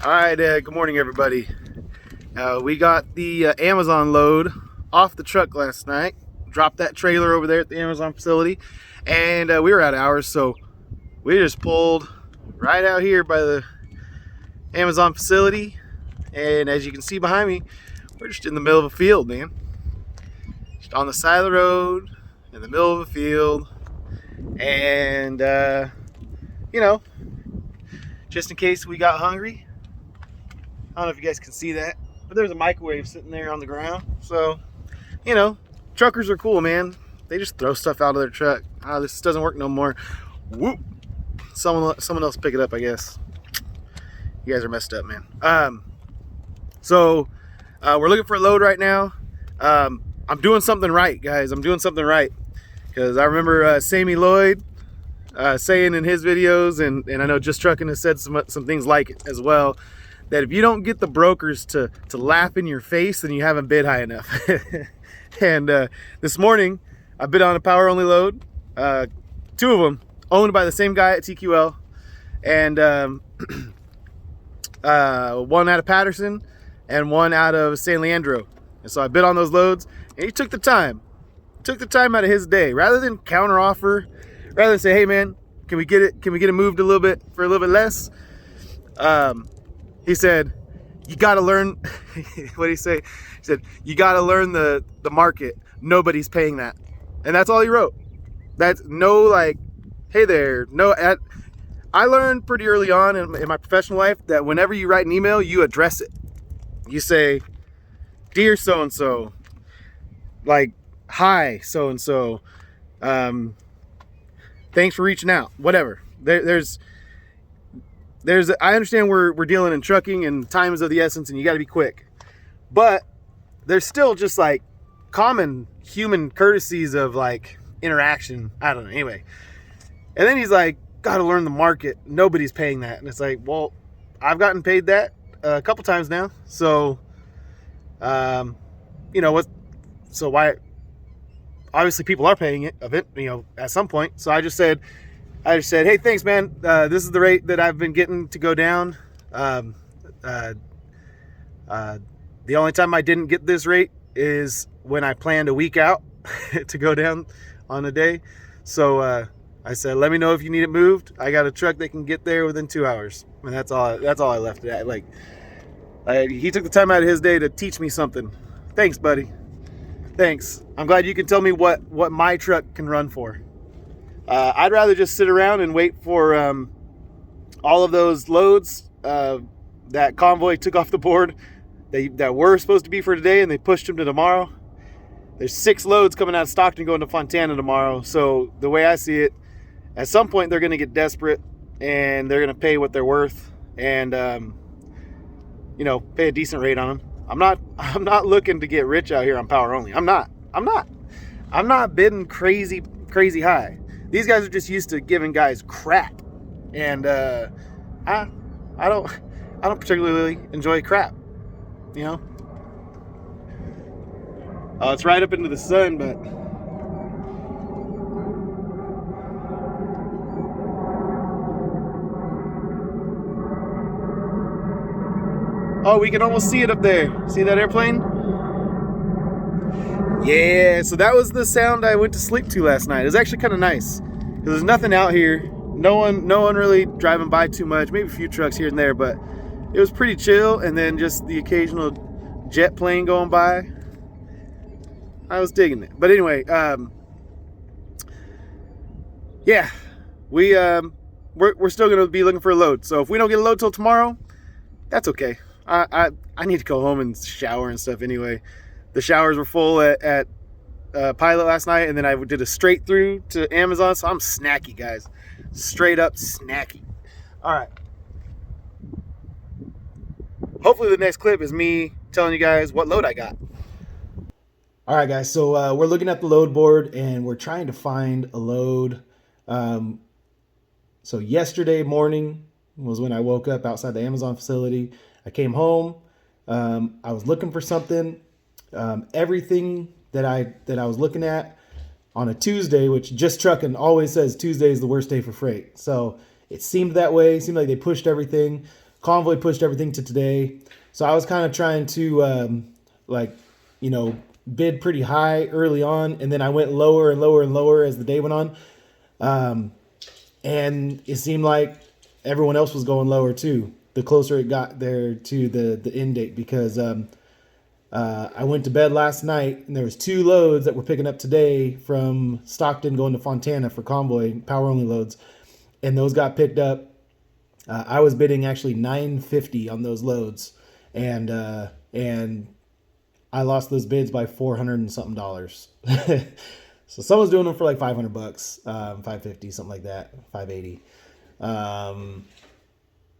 All right, good morning, everybody. We got the Amazon load off the truck last night. Dropped that trailer over there at the Amazon facility, and we were out of hours, so we just pulled right out here by the Amazon facility. And as you can see behind me, we're just in the middle of a field, man. Just on the side of the road, in the middle of a field, and you know, just in case we got hungry. I don't know if you guys can see that, but there's a microwave sitting there on the ground. So, truckers are cool, man. They just throw stuff out of their truck. This doesn't work no more. Whoop. Someone else pick it up, I guess. You guys are messed up, man. We're looking for a load right now. I'm doing something right, guys. I'm doing something right. Because I remember Sammy Lloyd saying in his videos, and I know Just Trucking has said some things like it as well, that if you don't get the brokers to laugh in your face, then you haven't bid high enough. And this morning, I bid on a power only load. Two of them owned by the same guy at TQL, and one out of Patterson and one out of San Leandro. And so I bid on those loads, and he took the time out of his day, rather than counter offer, rather than say, hey man, can we get it moved a little bit for a little bit less? He said, you got to learn, what did he say? He said, you got to learn the market. Nobody's paying that. And that's all he wrote. That's no, like, hey there. No, I learned pretty early on in my professional life that whenever you write an email, you address it. You say, dear so-and-so, like, hi so-and-so, thanks for reaching out, whatever. I understand we're dealing in trucking and time is of the essence and you got to be quick, but there's still just like common human courtesies of like interaction. I don't know. Anyway, and then he's like, got to learn the market. Nobody's paying that. And it's like, well, I've gotten paid that a couple times now. So, so why? Obviously people are paying it at some point. So I just said, hey, thanks, man. This is the rate that I've been getting to go down. The only time I didn't get this rate is when I planned a week out to go down on a day. So I said, let me know if you need it moved. I got a truck that can get there within 2 hours. And that's all I left it at. Like, he took the time out of his day to teach me something. Thanks, buddy. Thanks. I'm glad you can tell me what my truck can run for. I'd rather just sit around and wait for all of those loads that Convoy took off the board that were supposed to be for today, and they pushed them to tomorrow. There's 6 loads coming out of Stockton going to Fontana tomorrow. So the way I see it, at some point they're going to get desperate and they're going to pay what they're worth and pay a decent rate on them. I'm not looking to get rich out here on power only. I'm not bidding crazy high.'t guys are just used to giving guys crap, and I don't particularly enjoy crap, it's right up into the sun, but we can almost see it up there. See that airplane? Yeah, so that was the sound I went to sleep to last night. It was actually kind of nice because there's nothing out here. No one really driving by too much. Maybe a few trucks here and there, but it was pretty chill. And then just the occasional jet plane going by. I was digging it. But anyway, yeah, we're still gonna be looking for a load. So if we don't get a load till tomorrow, that's okay. I need to go home and shower and stuff anyway. The showers were full at Pilot last night, and then I did a straight through to Amazon, so I'm snacky, guys. Straight up snacky. All right. Hopefully the next clip is me telling you guys what load I got. All right, guys, so we're looking at the load board, and we're trying to find a load. So yesterday morning was when I woke up outside the Amazon facility. I came home. I was looking for something. Everything that I was looking at on a Tuesday, which Just Trucking always says Tuesday is the worst day for freight. So it seemed that way. It seemed like they pushed everything. Convoy pushed everything to today. So I was kind of trying to like, you know, bid pretty high early on, and then I went lower and lower and lower as the day went on. And it seemed like everyone else was going lower too, the closer it got there to the end date, because I went to bed last night and there was 2 loads that were picking up today from Stockton going to Fontana for Convoy power only loads, and those got picked up. I was bidding actually $950 on those loads, and I lost those bids by $400 and something dollars. So someone's doing them for like $500, $550, something like that, $580.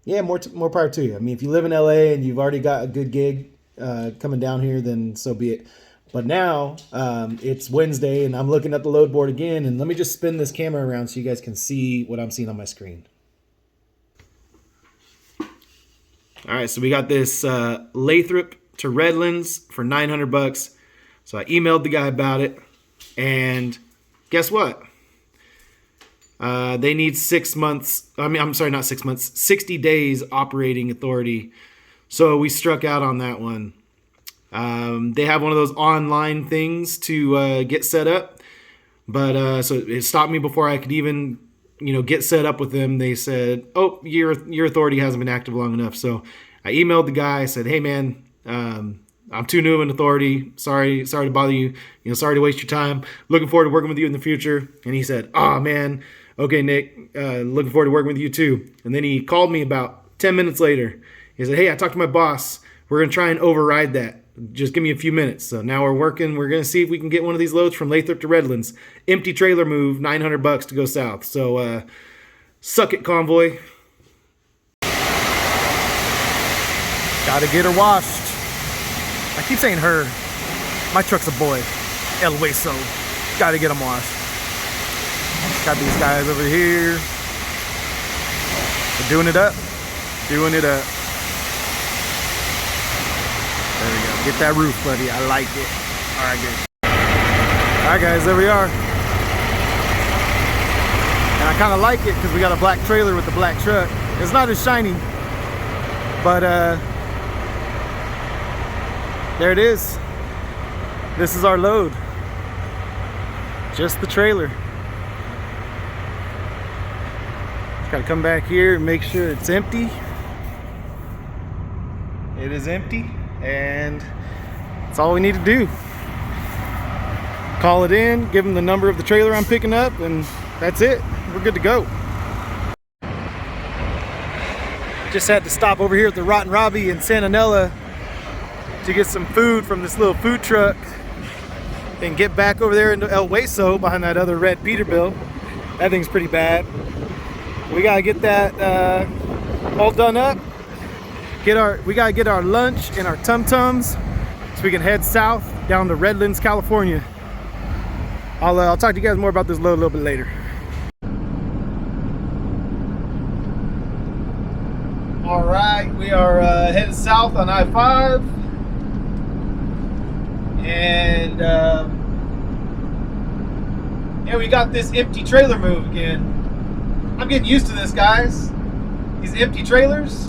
Yeah, more power to you. I mean, if you live in LA and you've already got a good gig coming down here, then so be it. But now it's Wednesday, and I'm looking at the load board again, and let me just spin this camera around so you guys can see what I'm seeing on my screen. All right, so we got this Lathrop to Redlands for $900. So I emailed the guy about it, and guess what? They need 6 months. I'm sorry, not 6 months. 60 days operating authority. So we struck out on that one. They have one of those online things to get set up, but so it stopped me before I could even, get set up with them. They said, "Oh, your authority hasn't been active long enough." So I emailed the guy. I said, "Hey, man, I'm too new of an authority. Sorry to bother you. Sorry to waste your time. Looking forward to working with you in the future." And he said, "Oh, man, okay, Nick. Looking forward to working with you too." And then he called me about 10 minutes later. He said, "Hey, I talked to my boss. We're gonna try and override that. Just give me a few minutes." So now we're working. We're gonna see if we can get one of these loads from Lathrop to Redlands. Empty trailer move, $900 to go south. So suck it, Convoy. Gotta get her washed. I keep saying her. My truck's a boy. El Hueso. Gotta get them washed. Got these guys over here. They're doing it up. Doing it up. There we go. Get that roof, buddy. I like it. All right, good. All right, guys, there we are. And I kind of like it because we got a black trailer with the black truck. It's not as shiny, but there it is. This is our load. Just the trailer. Just gotta come back here and make sure it's empty. It is empty, and that's all we need to do. Call it in, give them the number of the trailer I'm picking up, and that's it. We're good to go. Just had to stop over here at the Rotten Robbie in Santanella to get some food from this little food truck and get back over there into El Hueso behind that other red Peterbilt. That thing's pretty bad. We gotta get that all done up. We gotta get our lunch and our tum-tums so we can head south down to Redlands, California. I'll talk to you guys more about this load a little bit later. All right, we are headed south on I-5, and yeah, we got this empty trailer move again. I'm getting used to this, guys. These empty trailers,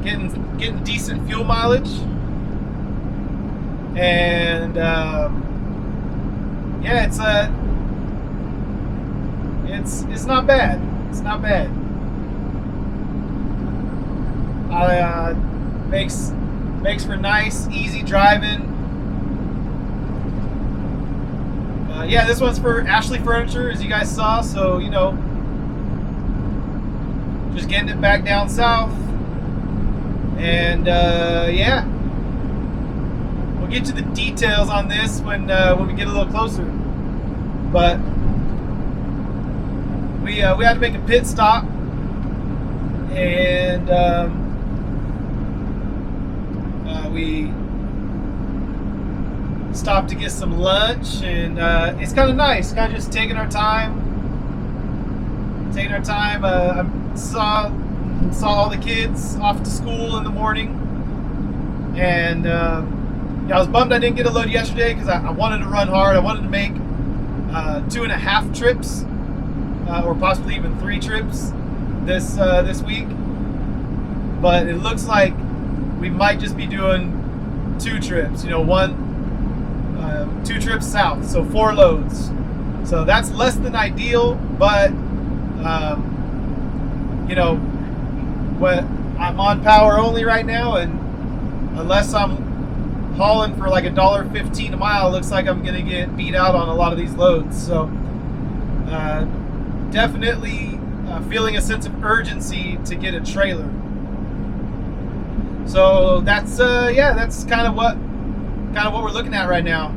getting decent fuel mileage, and yeah, it's not bad. It's not bad. Makes for nice, easy driving. Yeah, this one's for Ashley Furniture, as you guys saw. So just getting it back down south, and yeah, we'll get to the details on this when we get a little closer. But we had to make a pit stop, and we stopped to get some lunch, and it's kind of nice, kind of just taking our time. I saw all the kids off to school in the morning, and yeah, I was bummed I didn't get a load yesterday because I wanted to run hard. I wanted to make 2.5 trips, or possibly even 3 trips. this week, but it looks like we might just be doing 2 trips. You know, 2 trips south, so 4 loads. So that's less than ideal, but you know, I'm on power only right now, and unless I'm hauling for like $1.15 a mile, looks like I'm gonna get beat out on a lot of these loads. So definitely feeling a sense of urgency to get a trailer. So that's that's kind of what we're looking at right now.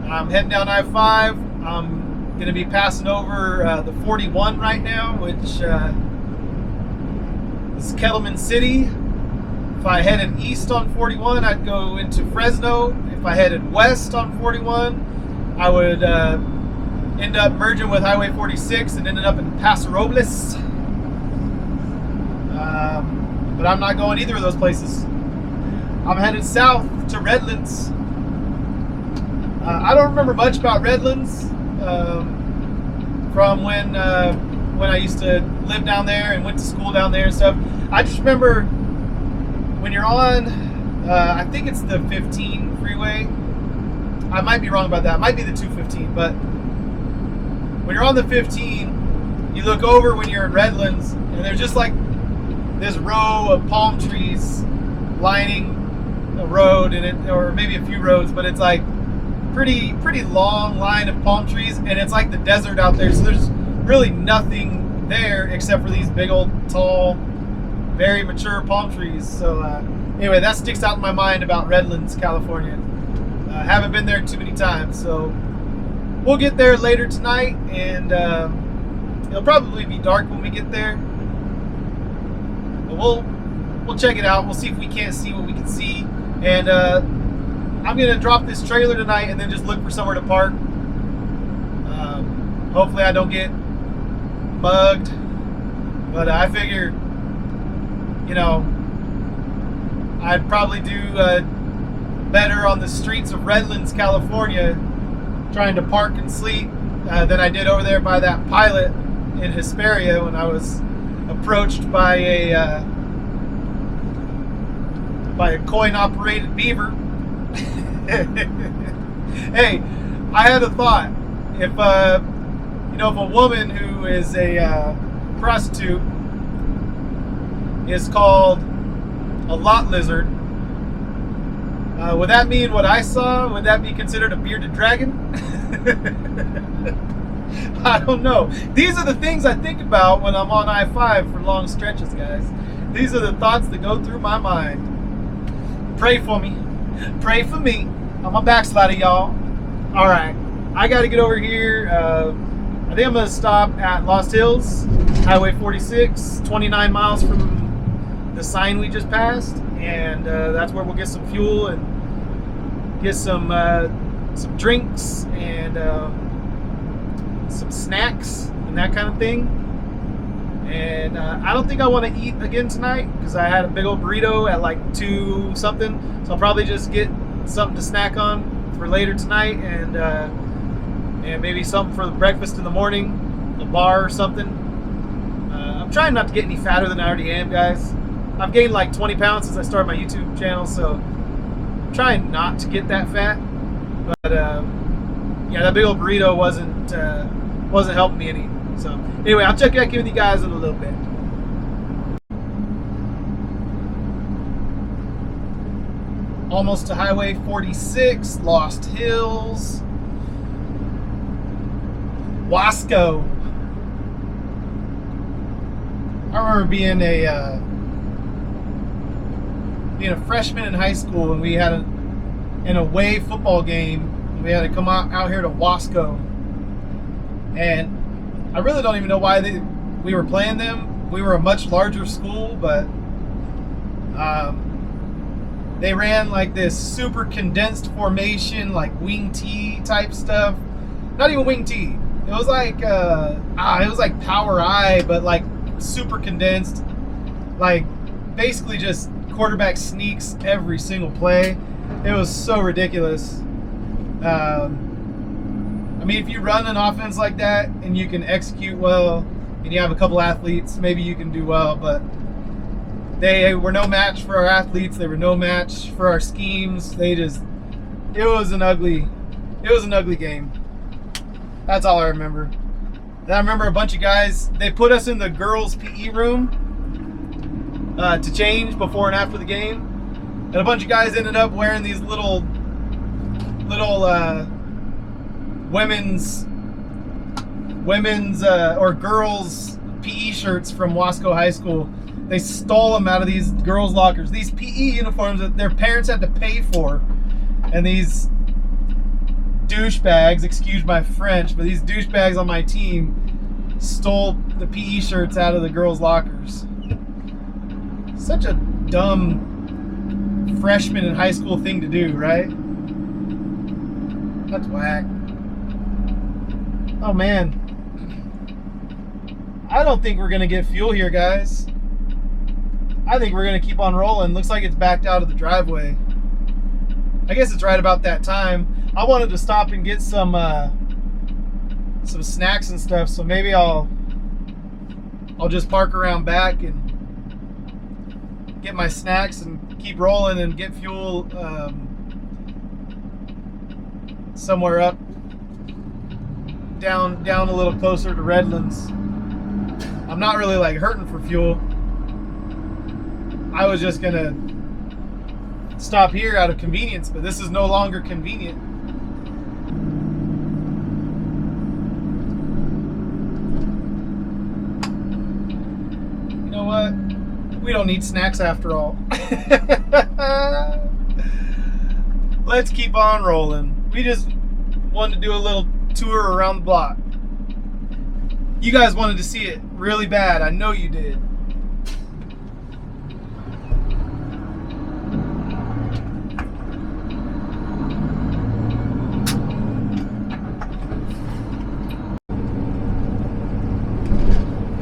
I'm heading down I-5. I'm gonna be passing over the 41 right now, which is Kettleman City. If I headed east on 41, I'd go into Fresno. If I headed west on 41, I would end up merging with Highway 46 and ended up in Paso Robles. But I'm not going either of those places. I'm headed south to Redlands. I don't remember much about Redlands from when I used to live down there and went to school down there and stuff. I just remember when you're on, I think it's the 15 freeway. I might be wrong about that. It might be the 215, but when you're on the 15, you look over when you're in Redlands, and there's just like this row of palm trees lining a road, and it, or maybe a few roads, but it's like pretty long line of palm trees, and it's like the desert out there. So there's really nothing there except for these big old tall, very mature palm trees. So anyway, that sticks out in my mind about Redlands, California. Haven't been there too many times, so we'll get there later tonight, and it'll probably be dark when we get there. But we'll check it out. We'll see if we can't see what we can see, and I'm gonna drop this trailer tonight and then just look for somewhere to park. Hopefully I don't get mugged, but I figure, you know, I'd probably do better on the streets of Redlands, California, trying to park and sleep than I did over there by that pilot in Hesperia when I was approached by a coin-operated beaver. Hey, I had a thought. If if a woman who is a prostitute is called a lot lizard, would that mean what I saw? Would that be considered a bearded dragon? I don't know. These are the things I think about when I'm on I-5 for long stretches, guys. These are the thoughts that go through my mind. Pray for me. Pray for me. I'm a backslider, y'all. All right. I got to get over here. I think I'm going to stop at Lost Hills, Highway 46, 29 miles from the sign we just passed. And that's where we'll get some fuel and get some drinks and some snacks and that kind of thing. And I don't think I want to eat again tonight because I had a big old burrito at like 2 something. So I'll probably just get something to snack on for later tonight, and maybe something for breakfast in the morning, a bar or something. I'm trying not to get any fatter than I already am, guys. I've gained like 20 pounds since I started my YouTube channel, so I'm trying not to get that fat. But yeah, that big old burrito wasn't helping me any. So anyway, I'll check back in with you guys in a little bit. Almost to Highway 46, Lost Hills, Wasco. I remember being a freshman in high school, and we had an away football game. We had to come out here to Wasco, and I really don't even know why we were playing them. We were a much larger school, but they ran like this super condensed formation, like wing T type stuff. Not even wing T. It was like power I, but like super condensed. Like basically just quarterback sneaks every single play. It was so ridiculous. I mean, if you run an offense like that and you can execute well, and you have a couple athletes, maybe you can do well, but they were no match for our athletes. They were no match for our schemes. It was an ugly game. That's all I remember. Then I remember a bunch of guys, they put us in the girls' PE room to change before and after the game. And a bunch of guys ended up wearing these little women's or girls' PE shirts from Wasco High School. They stole them out of these girls' lockers. These PE uniforms that their parents had to pay for. And these douchebags, excuse my French, but these douchebags on my team stole the PE shirts out of the girls' lockers. Such a dumb freshman in high school thing to do, right? That's whack. Oh man. I don't think we're gonna get fuel here, guys. I think we're gonna keep on rolling. Looks like it's backed out of the driveway. I guess it's right about that time. I wanted to stop and get some snacks and stuff, so maybe I'll just park around back and get my snacks and keep rolling and get fuel somewhere up down a little closer to Redlands. I'm not really like hurting for fuel. I was just gonna stop here out of convenience, but this is no longer convenient. You know what? We don't need snacks after all. Let's keep on rolling. We just wanted to do a little tour around the block. You guys wanted to see it really bad. I know you did.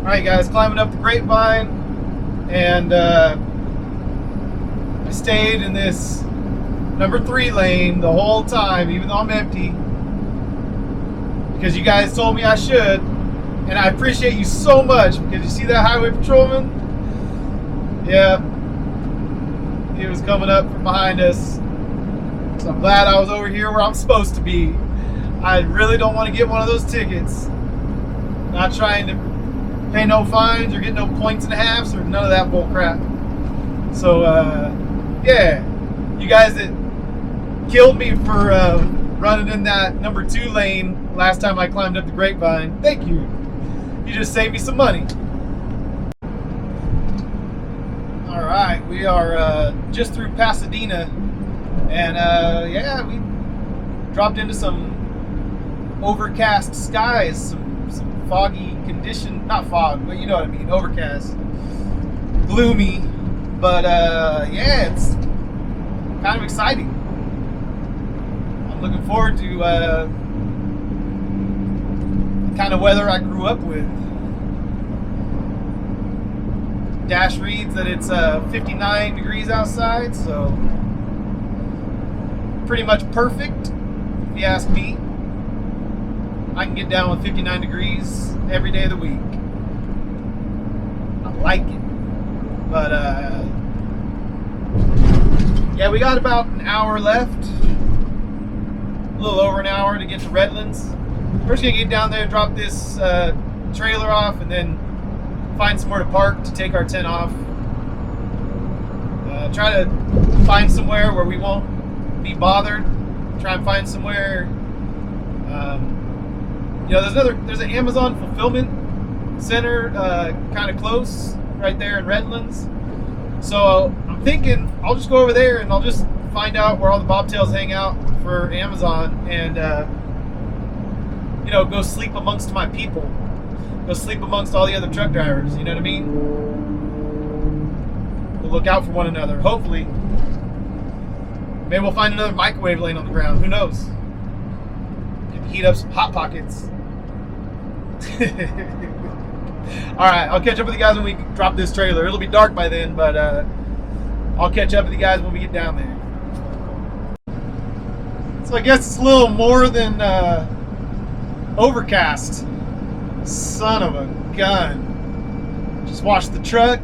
Alright guys, climbing up the grapevine, and I stayed in this number 3 lane the whole time, even though I'm empty, because you guys told me I should, and I appreciate you so much, because you see that highway patrolman? Yeah, he was coming up from behind us, so I'm glad I was over here where I'm supposed to be. I really don't want to get one of those tickets. Not trying to pay no fines or get no points and a halves or none of that bull crap. So yeah, you guys that killed me for running in that number 2 lane last time I climbed up the grapevine, thank you. You just saved me some money. All right, we are just through Pasadena, and yeah, we dropped into some overcast skies, some foggy condition, not fog, but you know what I mean, overcast, gloomy, but yeah, it's kind of exciting. I'm looking forward to the kind of weather I grew up with. Dash reads that it's 59 degrees outside, so pretty much perfect if you ask me. I can get down with 59 degrees every day of the week. I like it. But, yeah, we got about an hour left. A little over an hour to get to Redlands. We're just going to get down there, drop this trailer off, and then find somewhere to park to take our tent off. Try to find somewhere where we won't be bothered. Try and find somewhere... you know, there's an Amazon fulfillment center kind of close right there in Redlands. So I'm thinking I'll just go over there and I'll just find out where all the bobtails hang out for Amazon, and you know, go sleep amongst my people. Go sleep amongst all the other truck drivers, you know what I mean? We'll look out for one another, hopefully. Maybe we'll find another microwave laying on the ground, who knows? Heat up some Hot Pockets. Alright, I'll catch up with you guys when we drop this trailer. It'll be dark by then, but I'll catch up with you guys when we get down there. So I guess it's a little more than overcast. Son of a gun. Just washed the truck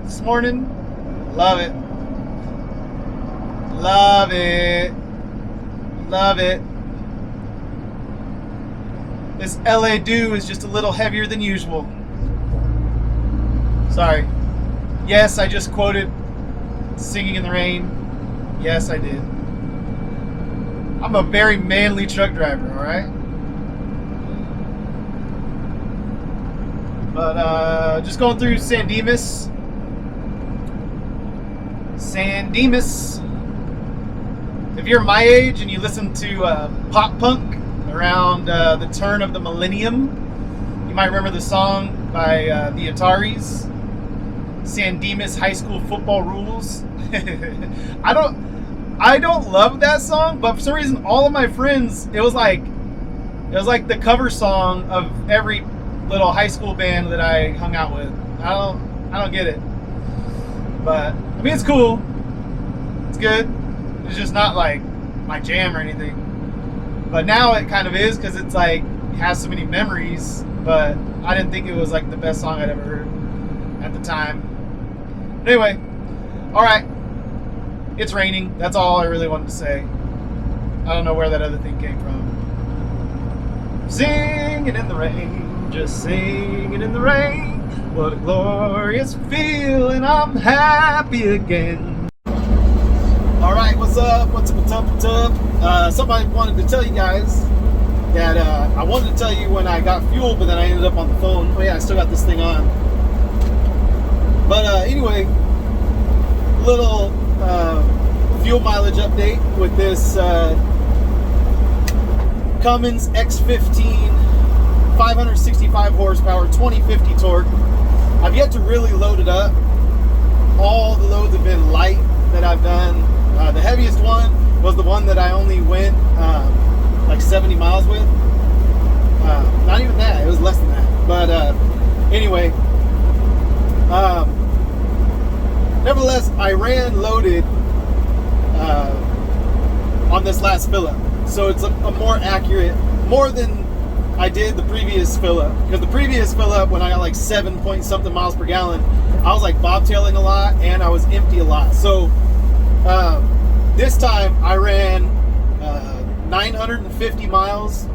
this morning. Love it. Love it. Love it. This LA dew is just a little heavier than usual. Sorry. Yes, I just quoted Singing in the Rain. Yes, I did. I'm a very manly truck driver, alright? But just going through San Dimas. If you're my age and you listen to pop punk around the turn of the millennium, you might remember the song by the Ataris, San Dimas High School Football Rules. I don't love that song, but for some reason all of my friends, it was like the cover song of every little high school band that I hung out with. I don't get it. But I mean, it's cool. It's good. It's just not like my jam or anything. But now it kind of is, because it's like it has so many memories. But I didn't think it was like the best song I'd ever heard at the time. But anyway, all right. It's raining. That's all I really wanted to say. I don't know where that other thing came from. Singing in the rain, just singing in the rain. What a glorious feeling, I'm happy again. Alright, what's up? What's up? Somebody wanted to tell you guys that I wanted to tell you when I got fuel, but then I ended up on the phone. Oh yeah, I still got this thing on. But anyway, little fuel mileage update with this Cummins X15 565 horsepower 2050 torque. I've yet to really load it up. All the loads have been light that I've done. The heaviest one was the one that I only went like 70 miles with. Not even that, it was less than that. But anyway, nevertheless, I ran loaded on this last fill up. So it's a more accurate, more than I did the previous fill up. Because the previous fill up, when I got like 7 point something miles per gallon, I was like bobtailing a lot and I was empty a lot. So this time I ran 950 miles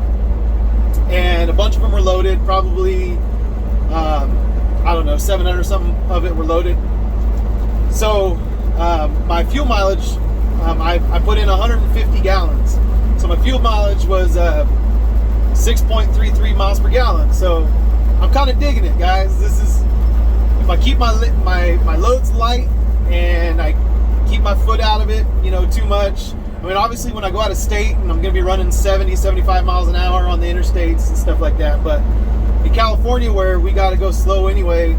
and a bunch of them were loaded. Probably, I don't know, 700 something of it were loaded. So my fuel mileage, I put in 150 gallons. So my fuel mileage was 6.33 miles per gallon. So I'm kind of digging it, guys. This is, if I keep my loads light and I keep my foot out of it, you know, too much. I mean, obviously when I go out of state and I'm going to be running 70, 75 miles an hour on the interstates and stuff like that. But in California, where we got to go slow anyway,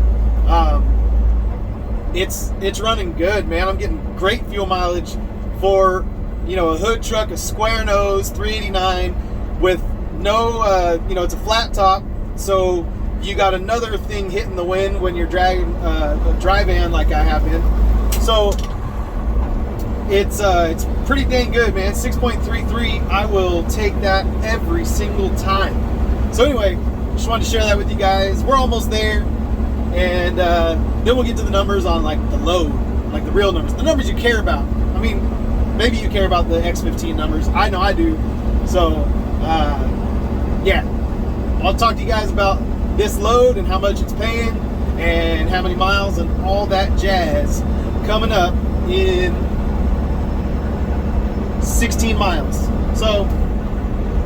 it's running good, man. I'm getting great fuel mileage for, you know, a hood truck, a square nose 389 with no, you know, it's a flat top, so you got another thing hitting the wind when you're dragging a dry van like I have been. So it's pretty dang good, man. 6.33, I will take that every single time. So anyway, just wanted to share that with you guys. We're almost there, and then we'll get to the numbers on like the load, like the real numbers, the numbers you care about. I mean, maybe you care about the X15 numbers. I know I do. So yeah, I'll talk to you guys about this load and how much it's paying and how many miles and all that jazz coming up in 16 miles. So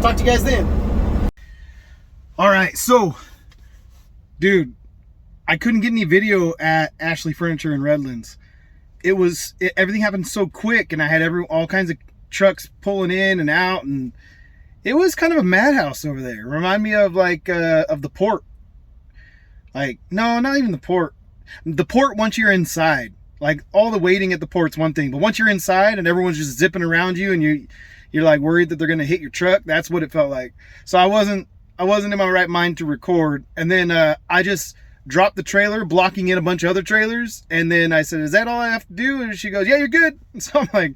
talk to you guys then. All right, so dude, I couldn't get any video at Ashley Furniture in Redlands. Everything happened so quick, and I had all kinds of trucks pulling in and out, and it was kind of a madhouse over there. Remind me of like of the port. Like, no, not even the port. The port once you're inside. Like, all the waiting at the port's one thing, but once you're inside and everyone's just zipping around you and you're like worried that they're gonna hit your truck, that's what it felt like. So I wasn't in my right mind to record, and then I just dropped the trailer, blocking in a bunch of other trailers, and then I said, "Is that all I have to do?" And she goes, "Yeah, you're good." And so I'm like,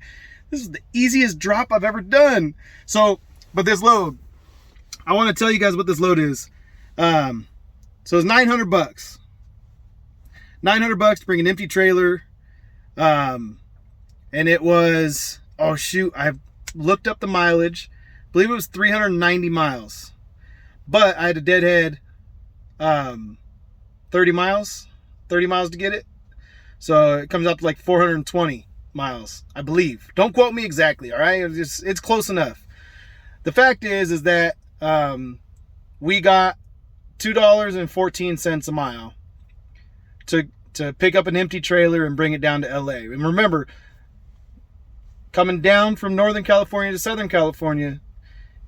this is the easiest drop I've ever done. So, but this load, I want to tell you guys what this load is. So it's 900 bucks. 900 bucks to bring an empty trailer. And it was, oh shoot, I looked up the mileage. I believe it was 390 miles. But I had to deadhead 30 miles to get it. So it comes out to like 420 miles, I believe. Don't quote me exactly, all right? It's close enough. The fact is that we got $2.14 a mile to pick up an empty trailer and bring it down to LA. And remember, coming down from Northern California to Southern California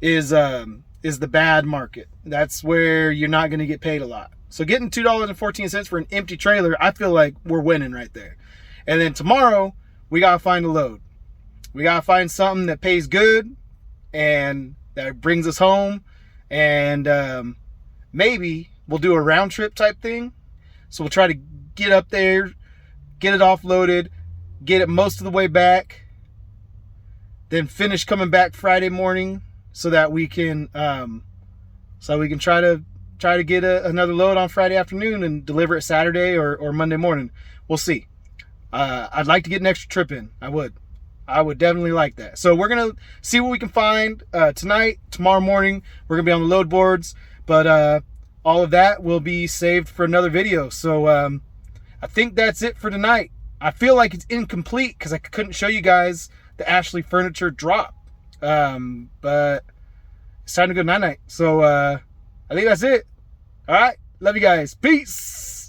is the bad market. That's where you're not going to get paid a lot. So getting $2.14 for an empty trailer, I feel like we're winning right there. And then tomorrow, we got to find a load. We got to find something that pays good and that brings us home. And maybe we'll do a round trip type thing. So we'll try to get up there, get it offloaded, get it most of the way back, then finish coming back Friday morning so that we can try to get another load on Friday afternoon and deliver it Saturday or Monday morning. We'll see. I'd like to get an extra trip in. I would definitely like that. So we're going to see what we can find tonight, tomorrow morning. We're going to be on the load boards, but all of that will be saved for another video. So I think that's it for tonight. I feel like it's incomplete because I couldn't show you guys the Ashley furniture drop. But it's time to go night-night. So I think that's it. All right. Love you guys. Peace.